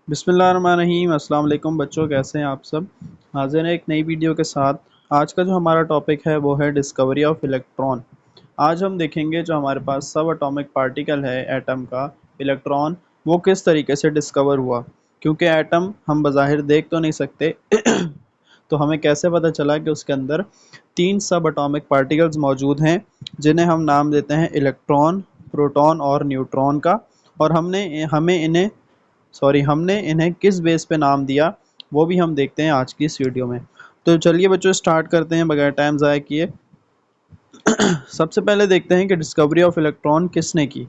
बिस्मिल्लाहिर्रहमानिर्रहीम। अस्सलाम वालेकुम बच्चों, कैसे हैं आप सब। हाजिर हैं एक नई वीडियो के साथ। आज का जो हमारा टॉपिक है वो है डिस्कवरी ऑफ इलेक्ट्रॉन। आज हम देखेंगे जो हमारे पास सब एटॉमिक पार्टिकल है एटम का, इलेक्ट्रॉन, वो किस तरीके से डिस्कवर हुआ। क्योंकि एटम हम बज़ाहिर देख तो नहीं सकते तो हमें कैसे पता चला कि उसके अंदर तीन सब एटॉमिक पार्टिकल्स मौजूद हैं, जिन्हें हम नाम देते हैं इलेक्ट्रॉन, प्रोटॉन और न्यूट्रॉन का। और हमने इन्हें किस बेस पे नाम दिया, वो भी हम देखते हैं आज की इस वीडियो में। तो चलिए बच्चों, स्टार्ट करते हैं बगैर टाइम ज़ाया किए। सबसे पहले देखते हैं कि डिस्कवरी ऑफ इलेक्ट्रॉन किसने की।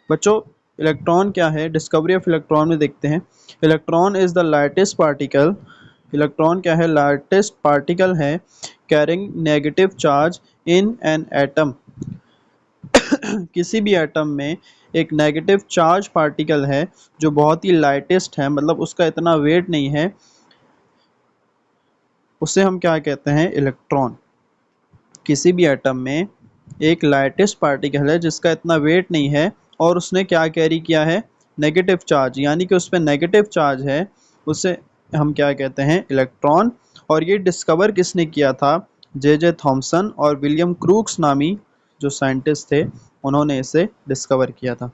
बच्चों, इलेक्ट्रॉन क्या है, डिस्कवरी ऑफ इलेक्ट्रॉन में देखते हैं। Electron is the lightest particle. Electron क्या है, लाइटेस्ट पार्टिकल है carrying negative charge in an atom. किसी भी एटम में एक नेगेटिव चार्ज पार्टिकल है जो बहुत ही लाइटेस्ट है, मतलब उसका इतना वेट नहीं है, उसे हम क्या कहते हैं, इलेक्ट्रॉन। किसी भी एटम में एक लाइटेस्ट पार्टिकल है जिसका इतना वेट नहीं है और उसने क्या कैरी किया है, नेगेटिव चार्ज, यानी कि उस पर नेगेटिव चार्ज है, उसे हम क्या कहते हैं, इलेक्ट्रॉन। और ये डिस्कवर किसने किया था, जे थॉमसन और विलियम क्रूक्स नामी जो साइंटिस्ट थे, उन्होंने इसे डिस्कवर किया था।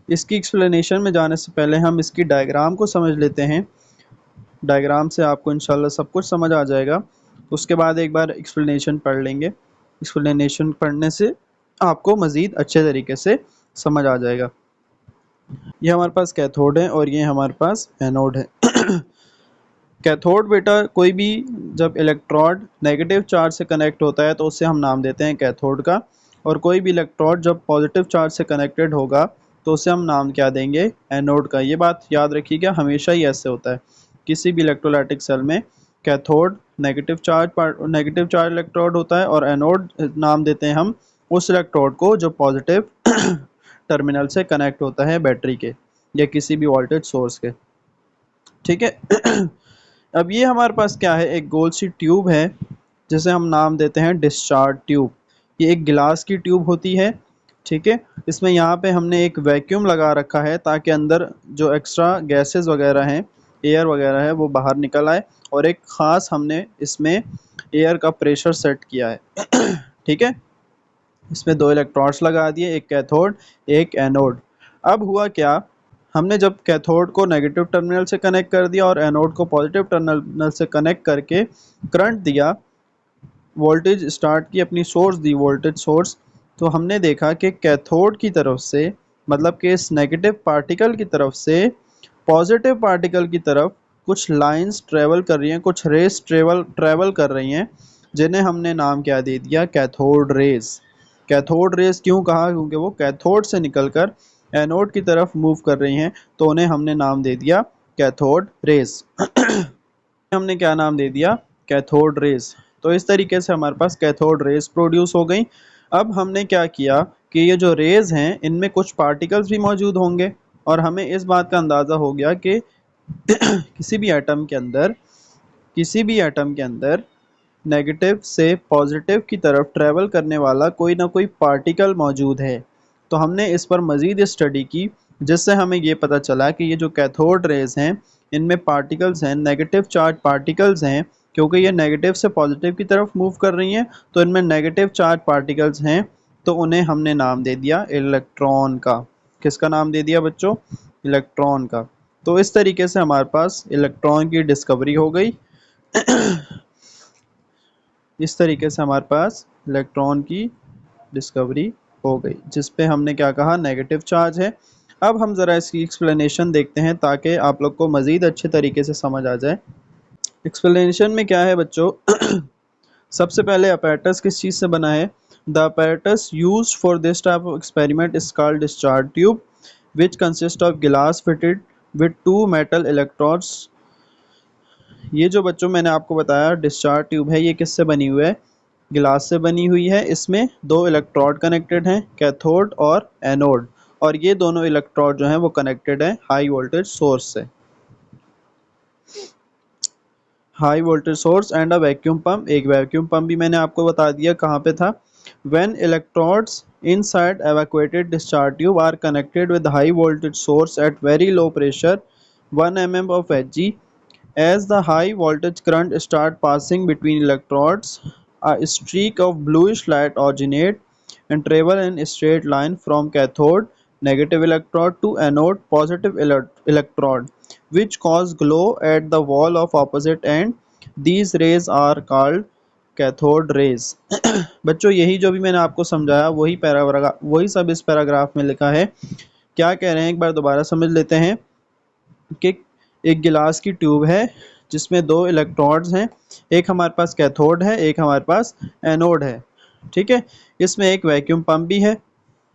इसकी एक्सप्लेनेशन में जाने से पहले हम इसकी डायग्राम को समझ लेते हैं। डायग्राम से आपको इंशाल्लाह सब कुछ समझ आ जाएगा। उसके बाद एक बार एक्सप्लेनेशन पढ़ लेंगे। एक्सप्लेनेशन पढ़ने से आपको मज़ीद अच्छे तरीके से समझ आ जाएगा। ये हमारे पास कैथोड है और ये हमारे पास एनोड है। कैथोड बेटा, कोई भी जब इलेक्ट्रोड नेगेटिव चार्ज से कनेक्ट होता है तो उसे हम नाम देते हैं कैथोड का। और कोई भी इलेक्ट्रोड जब पॉजिटिव चार्ज से कनेक्टेड होगा तो उसे हम नाम क्या देंगे, एनोड का। ये बात याद रखिएगा, हमेशा ही ऐसे होता है। किसी भी इलेक्ट्रोलाइटिक सेल में कैथोड नेगेटिव चार्ज इलेक्ट्रोड होता है और एनोड नाम देते हैं हम उस इलेक्ट्रोड को जो पॉजिटिव टर्मिनल से कनेक्ट होता है बैटरी के या किसी भी वोल्टेज सोर्स के। ठीक है। अब ये हमारे पास क्या है, एक गोल सी ट्यूब है जिसे हम नाम देते हैं डिस्चार्ज ट्यूब। ये एक गिलास की ट्यूब होती है। ठीक है। इसमें यहाँ पे हमने एक वैक्यूम लगा रखा है ताकि अंदर जो एक्स्ट्रा गैसेस वगैरह हैं, एयर वगैरह है, वो बाहर निकल आए। और एक ख़ास हमने इसमें एयर का प्रेशर सेट किया है। ठीक है। इसमें दो इलेक्ट्रोड्स लगा दिए, एक कैथोड एक एनोड। अब हुआ क्या, हमने जब कैथोड को नेगेटिव टर्मिनल से कनेक्ट कर दिया और एनोड को पॉजिटिव टर्मिनल से कनेक्ट करके करंट दिया, वोल्टेज स्टार्ट की, अपनी सोर्स दी, वोल्टेज सोर्स, तो हमने देखा कि कैथोड की तरफ से, मतलब कि इस नेगेटिव पार्टिकल की तरफ से पॉजिटिव पार्टिकल की तरफ कुछ लाइंस ट्रेवल कर रही हैं, कुछ रेस ट्रेवल कर रही हैं, जिन्हें हमने नाम क्या दे दिया, कैथोड रेस। कैथोड रेस क्यों कहा, क्योंकि वो कैथोड से निकलकर एनोड की तरफ मूव कर रही हैं, तो उन्हें हमने नाम दे दिया कैथोड रेस। हमने क्या नाम दे दिया, कैथोड रेस। तो इस तरीके से हमारे पास कैथोड रेस प्रोड्यूस हो गई। अब हमने क्या किया कि ये जो रेज हैं इनमें कुछ पार्टिकल्स भी मौजूद होंगे और हमें इस बात का अंदाज़ा हो गया कि किसी भी एटम के अंदर नेगेटिव से पॉजिटिव की तरफ ट्रैवल करने वाला कोई ना कोई पार्टिकल मौजूद है। तो हमने इस पर मज़ीद स्टडी की, जिससे हमें ये पता चला कि ये जो कैथोड रेज हैं इनमें पार्टिकल्स हैं, नेगेटिव चार्ज पार्टिकल्स हैं। क्योंकि ये नेगेटिव से पॉजिटिव की तरफ मूव कर रही हैं तो इनमें नेगेटिव चार्ज पार्टिकल्स हैं, तो उन्हें हमने नाम दे दिया इलेक्ट्रॉन का। किसका नाम दे दिया बच्चों, इलेक्ट्रॉन का। तो इस तरीके से हमारे पास इलेक्ट्रॉन की डिस्कवरी हो गई। इस तरीके से हमारे पास इलेक्ट्रॉन की डिस्कवरी हो गई, जिस पे हमने क्या कहा, नेगेटिव चार्ज है। अब हम ज़रा इसकी एक्सप्लेनेशन देखते हैं ताकि आप लोग को मज़ीद अच्छे तरीके से समझ आ जाए। एक्सप्लेनेशन में क्या है बच्चों, सबसे पहले अपैरेटस किस चीज़ से बना है। The apparatus used for this type of experiment is called discharge tube which consist of glass fitted with two metal electrodes. ये जो बच्चों मैंने आपको बताया डिस्चार्ज ट्यूब है, ये किससे बनी हुई है, गिलास से बनी हुई है। इसमें दो इलेक्ट्रोड कनेक्टेड हैं, कैथोड और एनोड, और ये दोनों इलेक्ट्रोड जो हैं वो कनेक्टेड हैं हाई वोल्टेज सोर्स से। High voltage source and a vacuum pump. एक वैक्यूम पंप भी मैंने आपको बता दिया कहाँ पे था, When electrodes inside evacuated discharge tube are connected with high voltage source at very low pressure 1 mm of Hg, as the high voltage current start passing between electrodes, a streak of bluish light originate and travel in a straight line from cathode negative electrode to anode positive electrode, which cause glow at the wall of opposite end. These rays are called cathode rays. बच्चों यही जो भी मैंने आपको समझाया वही paragraph वही सब इस पैराग्राफ में लिखा है। क्या कह रहे हैं एक बार दोबारा समझ लेते हैं कि एक गिलास की ट्यूब है जिसमें दो इलेक्ट्रोड्स हैं, एक हमारे पास कैथोड है एक हमारे पास एनोड है। ठीक है, इसमें एक वैक्यूम पंप भी है,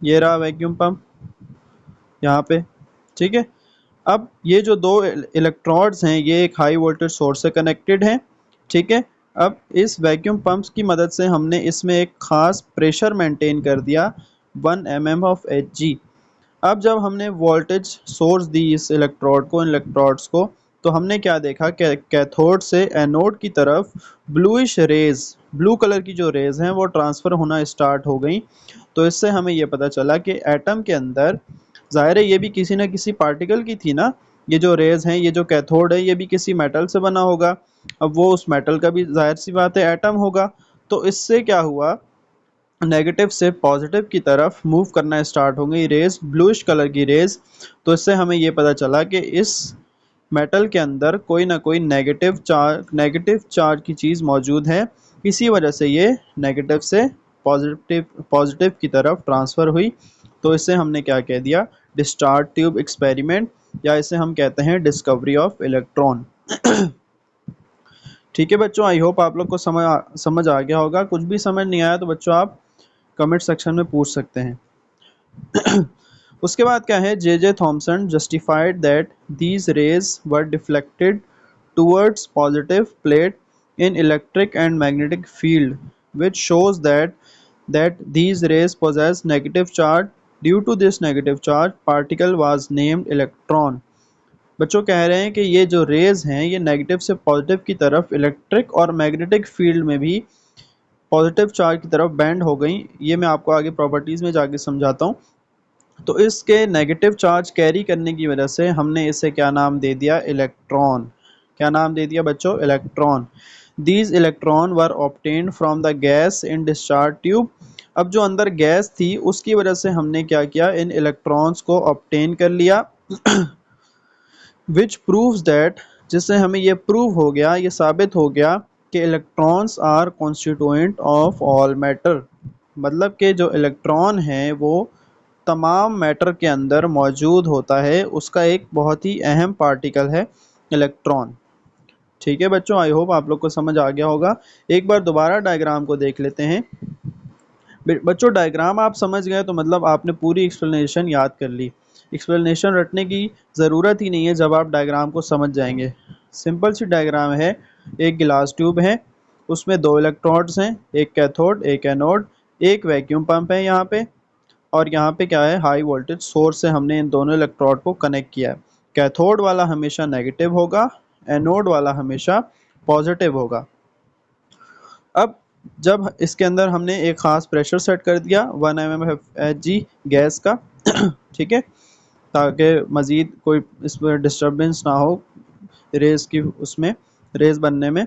ये रहा वैक्यूम पंप यहाँ पे। ठीक है, अब ये जो दो इलेक्ट्रोड्स हैं ये एक हाई वोल्टेज सोर्स से कनेक्टेड हैं। ठीक है, अब इस वैक्यूम पंप्स की मदद से हमने इसमें एक खास प्रेशर मेंटेन कर दिया 1 mm ऑफ Hg। अब जब हमने वोल्टेज सोर्स दी इस इलेक्ट्रोड को, इन इलेक्ट्रोड्स को, तो हमने क्या देखा कि कैथोड से एनोड की तरफ ब्लूइश रेज, ब्लू कलर की जो रेज हैं वो ट्रांसफ़र होना स्टार्ट हो गई। तो इससे हमें ये पता चला कि एटम के अंदर ज़ाहिर है ये भी किसी न किसी पार्टिकल की थी ना, ये जो रेज हैं, ये जो कैथोड है ये भी किसी मेटल से बना होगा। अब वो उस मेटल का भी जाहिर सी बात है एटम होगा। तो इससे क्या हुआ, नेगेटिव से पॉजिटिव की तरफ मूव करना स्टार्ट हो गई रेज, ब्लूइश कलर की रेज। तो इससे हमें ये पता चला कि इस मेटल के अंदर कोई ना कोई नेगेटिव चार्ज की चीज़ मौजूद है, इसी वजह से ये नेगेटिव से पॉजिटिव की तरफ ट्रांसफ़र हुई। तो इससे हमने क्या कह दिया, डिस्चार्ज ट्यूब एक्सपेरिमेंट, या इसे हम कहते हैं डिस्कवरी ऑफ इलेक्ट्रॉन। ठीक है बच्चों, आई होप आप लोग को समझ आ गया होगा। कुछ भी समझ नहीं आया तो बच्चों आप कमेंट सेक्शन में पूछ सकते हैं। उसके बाद क्या है, J Thomson justified that these raise were deflected towards positive plate in electric and magnetic field, which shows that these rays possess negative charge. Due to this negative charge, particle was named electron. बच्चों कह रहे हैं कि ये जो raise हैं ये negative से पॉजिटिव की तरफ इलेक्ट्रिक और मैग्नेटिक फील्ड में भी पॉजिटिव चार्ज की तरफ बैंड हो गई। ये मैं आपको आगे प्रॉपर्टीज़ में जाके समझाता हूँ। तो इसके नेगेटिव चार्ज कैरी करने की वजह से हमने इसे क्या नाम दे दिया, इलेक्ट्रॉन। क्या नाम दे दिया बच्चों, electron. These electron were obtained from the gas in discharge tube. अब जो अंदर गैस थी उसकी वजह से हमने क्या किया, इन इलेक्ट्रॉन्स को ऑब्टेन कर लिया। विच प्रूव्स दैट, जिससे हमें ये प्रूव हो गया, ये साबित हो गया कि electrons are constituent of all matter. मतलब कि जो इलेक्ट्रॉन है वो तमाम मैटर के अंदर मौजूद होता है, उसका एक बहुत ही अहम पार्टिकल है इलेक्ट्रॉन। ठीक है बच्चों, आई होप आप लोग को समझ आ गया होगा। एक बार दोबारा डायग्राम को देख लेते हैं। बच्चों डायग्राम आप समझ गए तो मतलब आपने पूरी एक्सप्लेनेशन याद कर ली। एक्सप्लेनेशन रटने की ज़रूरत ही नहीं है जब आप डायग्राम को समझ जाएंगे। सिंपल सी डायग्राम है, एक गिलास ट्यूब है, उसमें दो इलेक्ट्रोड्स हैं, एक कैथोड एक एनोड, एक वैक्यूम पंप है यहाँ पे, और यहाँ पे क्या है, हाई वोल्टेज सोर्स से हमने इन दोनों इलेक्ट्रोड को कनेक्ट किया है। कैथोड वाला हमेशा नेगेटिव होगा, एनोड वाला हमेशा पॉजिटिव होगा। अब जब इसके अंदर हमने एक ख़ास प्रेशर सेट कर दिया 1 mm Hg गैस का, ठीक है, ताकि मज़ीद कोई इसमें डिस्टर्बेंस ना हो रेज़ की, उसमें रेज़ बनने में।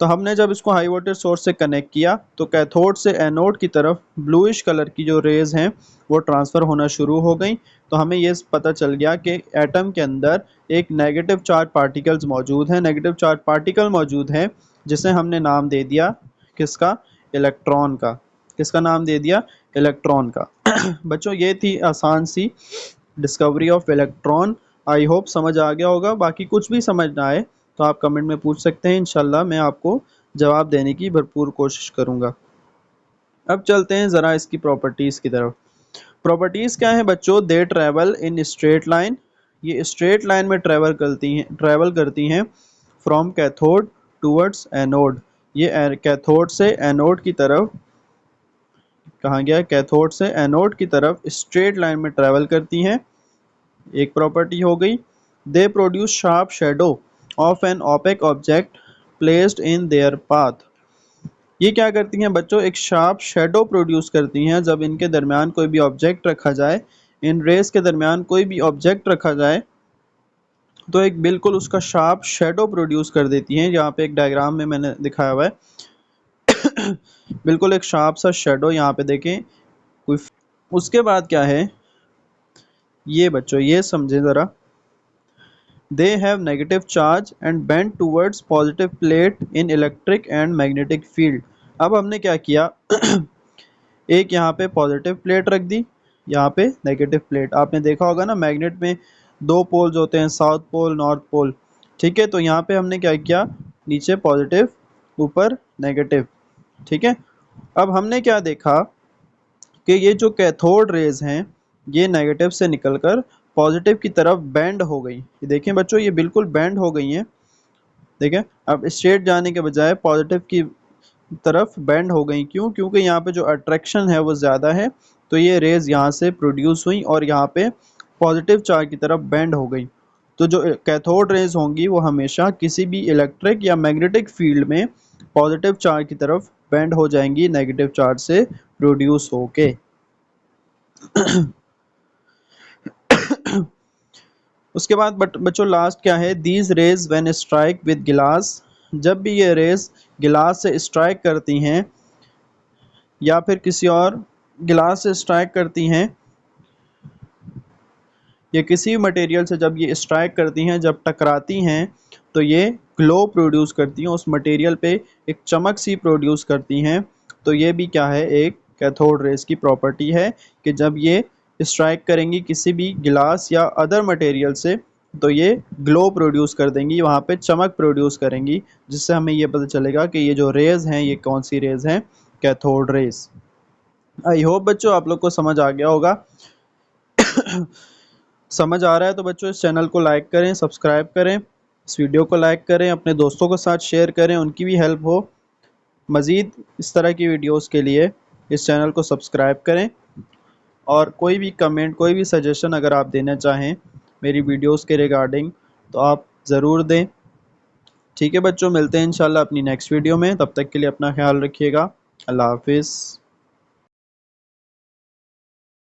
तो हमने जब इसको हाई वोल्टेज सोर्स से कनेक्ट किया तो कैथोड से एनोड की तरफ ब्लूइश कलर की जो रेज़ हैं वो ट्रांसफ़र होना शुरू हो गई। तो हमें ये पता चल गया कि एटम के अंदर एक नेगेटिव चार्ज पार्टिकल्स मौजूद हैं, नेगेटिव चार्ज पार्टिकल मौजूद हैं, जिसे हमने नाम दे दिया किसका, इलेक्ट्रॉन का। किसका नाम दे दिया, इलेक्ट्रॉन का। बच्चों ये थी आसान सी discovery of electron. I hope समझ आ गया होगा। बाकी कुछ भी समझ ना आए तो आप कमेंट में पूछ सकते हैं, इंशाल्लाह मैं आपको जवाब देने की भरपूर कोशिश करूँगा। अब चलते हैं ज़रा इसकी प्रॉपर्टीज़ की तरफ। प्रॉपर्टीज़ क्या है बच्चों, दे ट्रैवल इन स्ट्रेट लाइन, ये स्ट्रेट लाइन में ट्रैवल करती हैं फ्रॉम कैथोड टूवर्ड्स एनोड। ये कैथोड से एनोड की तरफ, कहाँ गया, कैथोड से एनोड की तरफ स्ट्रेट लाइन में ट्रैवल करती हैं, एक प्रॉपर्टी हो गई। They produce sharp shadow of an opaque object placed in their path. ये क्या करती हैं बच्चों, एक शार्प शेडो प्रोड्यूस करती हैं जब इनके दरमियान कोई भी ऑब्जेक्ट रखा जाए, इन रेस के दरमियान कोई भी ऑब्जेक्ट रखा जाए तो एक बिल्कुल उसका शार्प शेडो प्रोड्यूस कर देती हैं। यहाँ पे एक डायग्राम में मैंने दिखाया हुआ है बिल्कुल एक शार्प सा शेडो यहाँ पे देखें कोई। उसके बाद क्या है ये बच्चों, ये समझें ज़रा, they have negative charge and bend towards positive plate in electric and magnetic field. अब हमने क्या किया एक यहाँ पे पॉजिटिव प्लेट रख दी, यहाँ पे नेगेटिव प्लेट। आपने देखा होगा ना मैग्नेट में दो पोल्स होते हैं, साउथ पोल नॉर्थ पोल, ठीक है। तो यहाँ पे हमने क्या किया, नीचे पॉजिटिव ऊपर नेगेटिव, ठीक है। अब हमने क्या देखा कि ये जो कैथोड रेज हैं ये नेगेटिव से निकलकर पॉजिटिव की तरफ बेंड हो गई। ये देखें बच्चों, ये बिल्कुल बेंड हो गई हैं, देखें। अब स्ट्रेट जाने के बजाय पॉजिटिव की तरफ बेंड हो गई। क्यों? क्योंकि यहाँ पे जो अट्रैक्शन है वो ज़्यादा है, तो ये रेज यहाँ से प्रोड्यूस हुई और यहाँ पे पॉजिटिव चार्ज की तरफ बेंड हो गई। तो जो कैथोड रेज होंगी वो हमेशा किसी भी इलेक्ट्रिक या मैग्नेटिक फील्ड में पॉजिटिव चार्ज की तरफ बेंड हो जाएंगी नेगेटिव चार्ज से प्रोड्यूस होके उसके बाद बच्चों लास्ट क्या है, these raise when strike with गिलास। जब भी ये रेज गिलास से स्ट्राइक करती हैं या फिर किसी और गिलास से स्ट्राइक करती हैं या किसी मटेरियल से जब ये स्ट्राइक करती हैं, जब टकराती हैं तो ये ग्लो प्रोड्यूस करती हैं, उस मटेरियल पे एक चमक सी प्रोड्यूस करती हैं। तो ये भी क्या है, एक कैथोड रेज की प्रॉपर्टी है कि जब ये स्ट्राइक करेंगी किसी भी गिलास या अदर मटेरियल से तो ये ग्लो प्रोड्यूस कर देंगी, वहाँ पे चमक प्रोड्यूस करेंगी, जिससे हमें ये पता चलेगा कि ये जो रेज हैं ये कौन सी रेज हैं, कैथोड रेज। आई होप बच्चों आप लोग को समझ आ गया होगा समझ आ रहा है तो बच्चों इस चैनल को लाइक करें, सब्सक्राइब करें, इस वीडियो को लाइक करें, अपने दोस्तों के साथ शेयर करें, उनकी भी हेल्प हो। मज़ीद इस तरह की वीडियोस के लिए इस चैनल को सब्सक्राइब करें और कोई भी कमेंट, कोई भी सजेशन अगर आप देना चाहें मेरी वीडियोस के रिगार्डिंग तो आप ज़रूर दें। ठीक है बच्चों, मिलते हैं इंशाल्लाह अपनी नेक्स्ट वीडियो में, तब तक के लिए अपना ख्याल रखिएगा। अल्लाह हाफिज़।